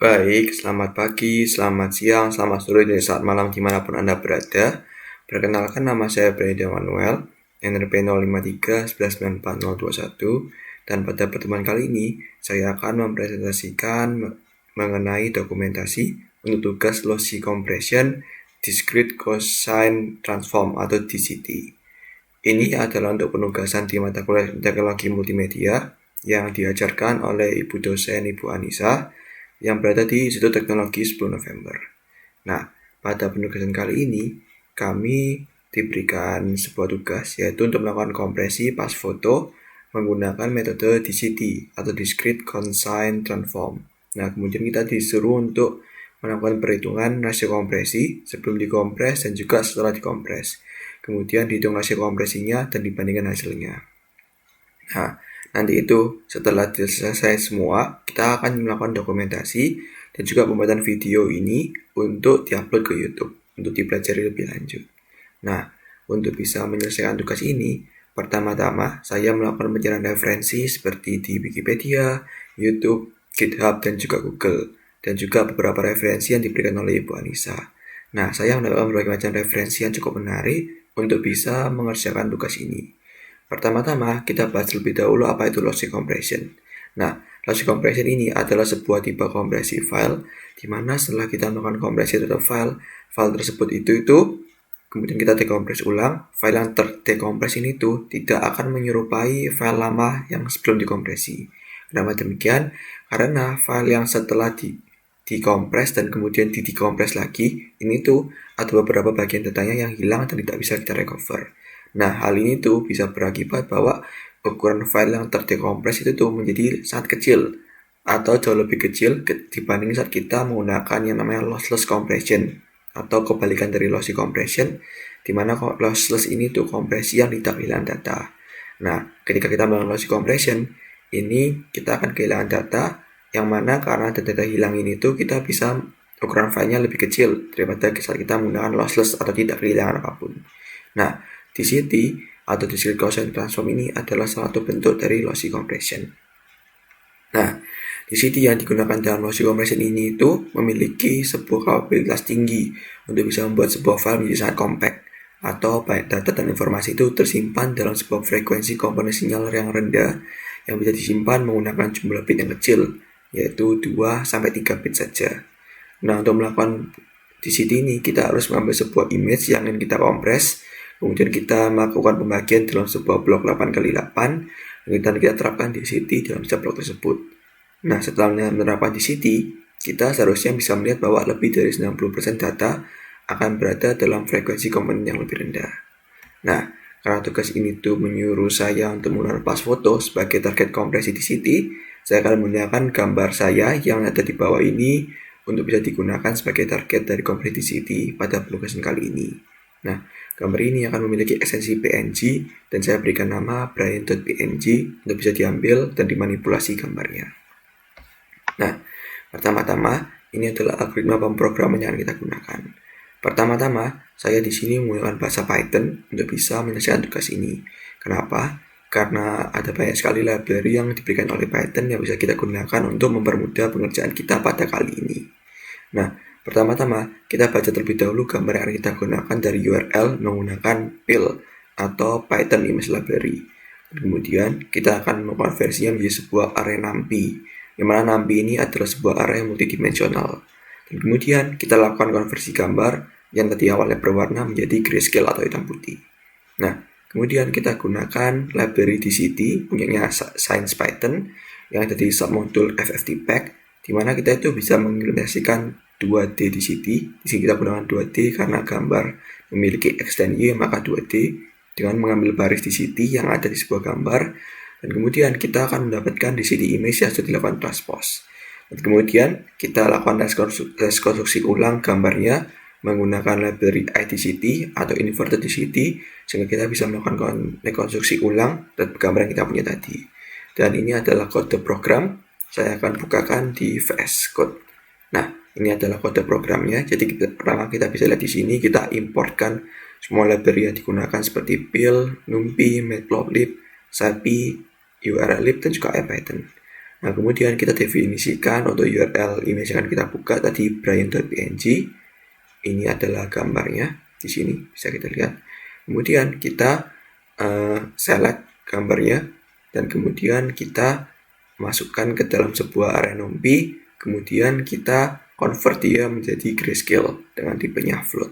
Baik, selamat pagi, selamat siang, selamat sore, dan saat malam dimanapun Anda berada. Perkenalkan, nama saya Breda Manuel, NRP 053 1194021, dan pada pertemuan kali ini, saya akan mempresentasikan mengenai dokumentasi untuk tugas Lossy Compression Discrete Cosine Transform atau DCT. Ini adalah untuk penugasan di mata kuliah teknologi multimedia yang diajarkan oleh Ibu dosen Ibu Anissa yang berada di Institut Teknologi 10 November. Nah, pada penugasan kali ini, kami diberikan sebuah tugas, yaitu untuk melakukan kompresi pas foto menggunakan metode DCT atau Discrete Cosine Transform. Nah, kemudian kita disuruh untuk melakukan perhitungan rasio kompresi sebelum dikompres dan juga setelah dikompres. Kemudian dihitung rasio kompresinya dan dibandingkan hasilnya. Nah, nanti itu setelah selesai semua, kita akan melakukan dokumentasi dan juga pembuatan video ini untuk diupload ke YouTube untuk dipelajari lebih lanjut. Nah, untuk bisa menyelesaikan tugas ini, pertama-tama saya melakukan pencarian referensi seperti di Wikipedia, YouTube, GitHub, dan juga Google, dan juga beberapa referensi yang diberikan oleh Ibu Anissa. Nah, saya mendapatkan berbagai macam referensi yang cukup menarik untuk bisa mengerjakan tugas ini. Pertama-tama, kita bahas lebih dahulu apa itu lossy compression. Nah, lossy compression ini adalah sebuah tipe kompresi file, di mana setelah kita melakukan kompresi terhadap file tersebut itu kemudian kita dekompres ulang, file yang terdekompres ini tuh tidak akan menyerupai file lama yang sebelum dikompresi. Kenapa demikian? Karena file yang setelah dikompres dan kemudian dikompres lagi, ini tuh ada beberapa bagian datanya yang hilang dan tidak bisa kita recover. Nah, hal ini tuh bisa berakibat bahwa ukuran file yang terdekompres itu tuh menjadi sangat kecil atau jauh lebih kecil dibanding saat kita menggunakan yang namanya lossless compression atau kebalikan dari lossy compression, di mana lossless ini tuh kompresi yang tidak kehilangan data. Nah, ketika kita melakukan lossy compression, ini kita akan kehilangan data yang mana karena data hilang ini tuh kita bisa ukuran filenya lebih kecil daripada saat kita menggunakan lossless atau tidak kehilangan apapun. Nah, DCT atau Discrete Cosine Transform ini adalah salah satu bentuk dari lossy compression. Nah, DCT yang digunakan dalam lossy compression ini itu memiliki sebuah kapabilitas tinggi untuk bisa membuat sebuah file menjadi sangat compact, atau baik data dan informasi itu tersimpan dalam sebuah frekuensi komponen sinyal yang rendah yang bisa disimpan menggunakan jumlah bit yang kecil, yaitu 2-3 bit saja. Nah, untuk melakukan DCT ini kita harus mengambil sebuah image yang ingin kita kompres. Kemudian kita melakukan pembagian dalam sebuah blok 8x8 dan kita terapkan DCT dalam setiap blok tersebut. Nah, setelah menerapkan DCT, kita seharusnya bisa melihat bahwa lebih dari 90% data akan berada dalam frekuensi komponen yang lebih rendah. Nah, karena tugas ini tuh menyuruh saya untuk menggunakan pas foto sebagai target kompresi DCT, saya akan menggunakan gambar saya yang ada di bawah ini untuk bisa digunakan sebagai target dari kompresi DCT pada penugasan kali ini. Nah, gambar ini akan memiliki ekstensi PNG dan saya berikan nama Brian.png untuk bisa diambil dan dimanipulasi gambarnya. Nah, pertama-tama ini adalah algoritma pemrograman yang kita gunakan. Pertama-tama, saya di sini menggunakan bahasa Python untuk bisa menyelesaikan tugas ini. Kenapa? Karena ada banyak sekali library yang diberikan oleh Python yang bisa kita gunakan untuk mempermudah pengerjaan kita pada kali ini. Nah, pertama-tama, kita baca terlebih dahulu gambar yang kita gunakan dari URL menggunakan PIL atau Python Image Library. Kemudian, kita akan mengkonversinya menjadi sebuah array NumPy, di mana NumPy ini adalah sebuah array multidimensional. Dan kemudian, kita lakukan konversi gambar yang tadi awalnya berwarna menjadi grayscale atau hitam putih. Nah, kemudian kita gunakan library DCT punyanya Science Python yang ada di submodul FFTPack, di mana kita itu bisa mengimplementasikan 2D DCT. Di sini kita gunakan 2D karena gambar memiliki X dan Y, maka 2D dengan mengambil baris DCT yang ada di sebuah gambar, dan kemudian kita akan mendapatkan DCT image yang sudah dilakukan transpose. Dan kemudian kita lakukan rekonstruksi ulang gambarnya menggunakan library IDCT atau inverted DCT sehingga kita bisa melakukan rekonstruksi ulang dan gambar yang kita punya tadi. Dan ini adalah kode program. Saya akan bukakan di VS Code. Nah, ini adalah kode programnya. Jadi pertama kita bisa lihat di sini kita importkan semua library yang digunakan seperti PIL, NumPy, Matplotlib, SciPy, URLlib dan juga IPython. Nah, kemudian kita definisikan untuk URL image yang kita buka tadi brian.png. Ini adalah gambarnya di sini bisa kita lihat. Kemudian kita select gambarnya dan kemudian kita masukkan ke dalam sebuah array NumPy. Kemudian kita convert dia menjadi grayscale dengan tipenya float.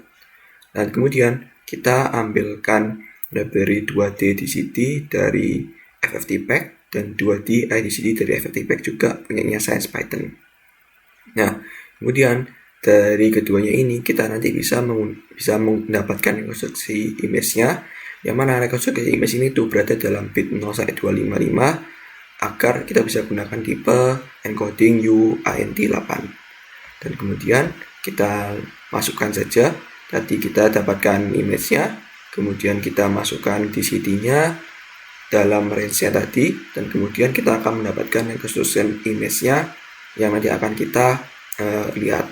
Dan kemudian kita ambilkan library 2D DCT dari FFmpeg dan 2D IDCT dari FFmpeg juga punyanya Science Python. Nah, kemudian dari keduanya ini kita nanti bisa mendapatkan rekonstruksi image-nya, yang mana rekonstruksi image ini tuh berada dalam bit 0 sampai 255 agar kita bisa gunakan tipe encoding UANT8. Dan kemudian kita masukkan saja, tadi kita dapatkan image-nya, kemudian kita masukkan DCT-nya dalam range-nya tadi, dan kemudian kita akan mendapatkan reconstruction image-nya yang nanti akan kita lihat.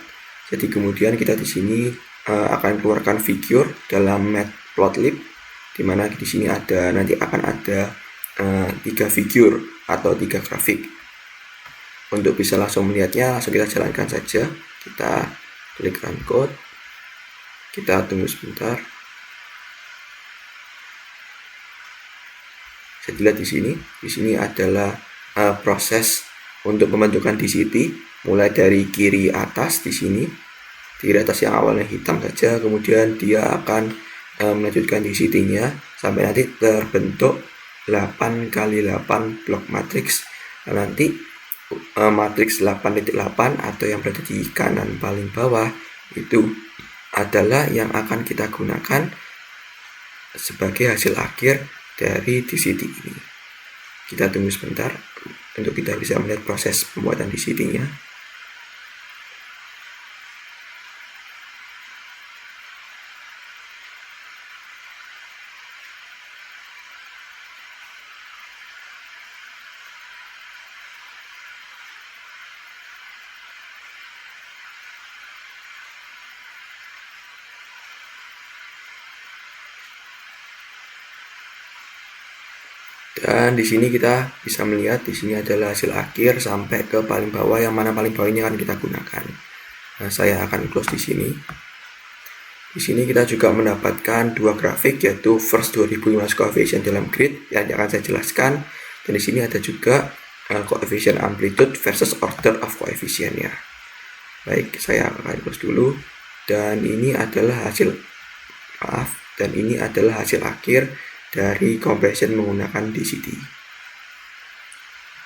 Jadi kemudian kita di sini akan keluarkan figure dalam matplotlib, di mana di sini nanti akan ada 3 figure atau 3 grafik. Untuk bisa langsung melihatnya, langsung kita jalankan saja. Kita klik run code, kita tunggu sebentar. Bisa dilihat di sini adalah proses untuk pembentukan DCT. Mulai dari kiri atas di sini, kiri atas yang awalnya hitam saja, kemudian dia akan melanjutkan DCT-nya sampai nanti terbentuk 8x8 blok matriks. Dan nanti matriks 8.8 atau yang berada di kanan paling bawah itu adalah yang akan kita gunakan sebagai hasil akhir dari DCT ini. Kita tunggu sebentar untuk kita bisa melihat proses pembuatan DCT-nya. Dan di sini kita bisa melihat di sini adalah hasil akhir sampai ke paling bawah, yang mana paling bawah ini akan kita gunakan. Nah, saya akan close di sini. Di sini kita juga mendapatkan 2 grafik, yaitu first 2015 coefficient dalam grid yang akan saya jelaskan, dan di sini ada juga coefficient amplitude versus order of coefficient-nya. Baik, saya akan close dulu. Dan ini adalah hasil akhir dari compression menggunakan DCT.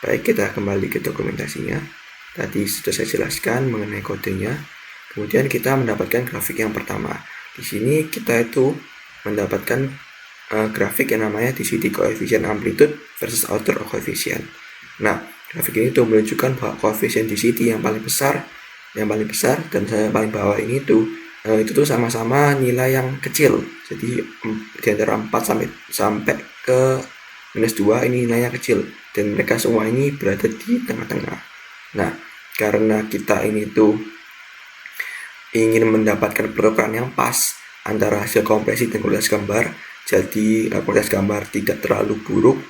Baik, kita kembali ke dokumentasinya. Tadi sudah saya jelaskan mengenai kodenya. Kemudian kita mendapatkan grafik yang pertama. Di sini kita itu mendapatkan grafik yang namanya DCT coefficient amplitude versus order of coefficient. Nah, grafik ini tuh menunjukkan bahwa koefisien DCT yang paling besar dan yang paling bawah ini tuh itu tuh sama-sama nilai yang kecil. Jadi di antara 4 sampai ke -2 ini nilainya kecil, dan mereka semua ini berada di tengah-tengah. Nah, karena kita ini tuh ingin mendapatkan perubahan yang pas antara hasil kompresi dan kualitas gambar, jadi kualitas gambar tidak terlalu buruk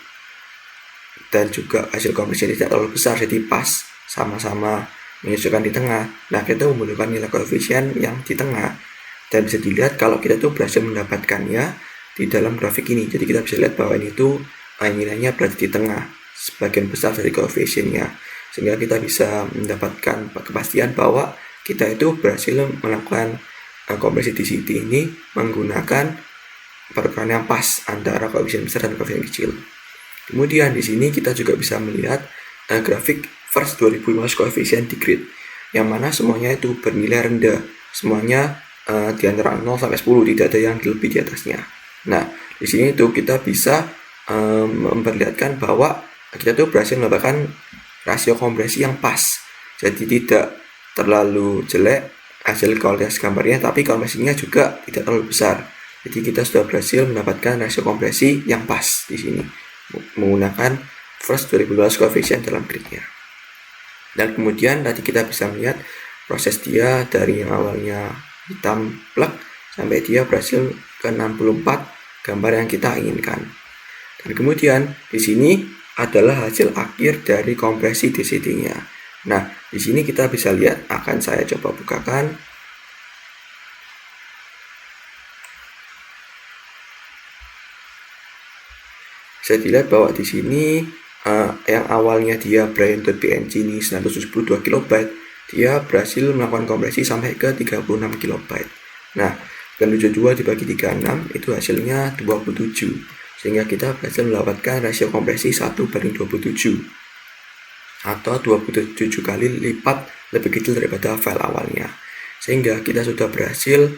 dan juga hasil kompresi tidak terlalu besar, jadi pas sama-sama menyesuaikan di tengah. Nah, kita membutuhkan nilai koefisien yang di tengah, dan bisa dilihat kalau kita tuh berhasil mendapatkannya di dalam grafik ini. Jadi kita bisa lihat bahwa ini tuh nilainya berada di tengah sebagian besar dari koefisiennya, sehingga kita bisa mendapatkan kepastian bahwa kita itu berhasil melakukan kompresi DCT ini menggunakan perubahan yang pas antara koefisien besar dan koefisien kecil. Kemudian di sini kita juga bisa melihat grafik first 2015 coefficient di grid, yang mana semuanya itu bernilai rendah, semuanya di antara 0 sampai 10, tidak ada yang lebih di atasnya. Nah, di sini itu kita bisa memperlihatkan bahwa kita tuh berhasil mendapatkan rasio kompresi yang pas, jadi tidak terlalu jelek hasil kualitas gambarnya, tapi kompresinya juga tidak terlalu besar. Jadi kita sudah berhasil mendapatkan rasio kompresi yang pas di sini menggunakan first 2015 coefficient dalam gridnya. Dan kemudian tadi kita bisa melihat proses dia dari yang awalnya hitam plek sampai dia berhasil ke 64 gambar yang kita inginkan. Dan kemudian di sini adalah hasil akhir dari kompresi DCT-nya. Nah, di sini kita bisa lihat, akan saya coba bukakan. Bisa dilihat bahwa di sini yang awalnya dia Brian.png ini 972 KB, dia berhasil melakukan kompresi sampai ke 36 KB. Nah, 972 dibagi 36 itu hasilnya 27, sehingga kita berhasil mendapatkan rasio kompresi 1:27 atau 27 kali lipat lebih kecil daripada file awalnya, sehingga kita sudah berhasil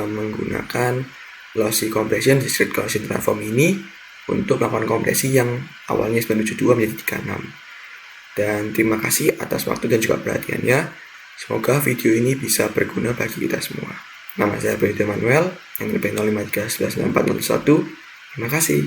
menggunakan lossy compression discrete Gaussian transform ini untuk melakukan kompresi yang awalnya 972 menjadi 36. Dan terima kasih atas waktu dan juga perhatiannya. Semoga video ini bisa berguna bagi kita semua. Nama saya Benedict Manuel, yang NIM 05319401. Terima kasih.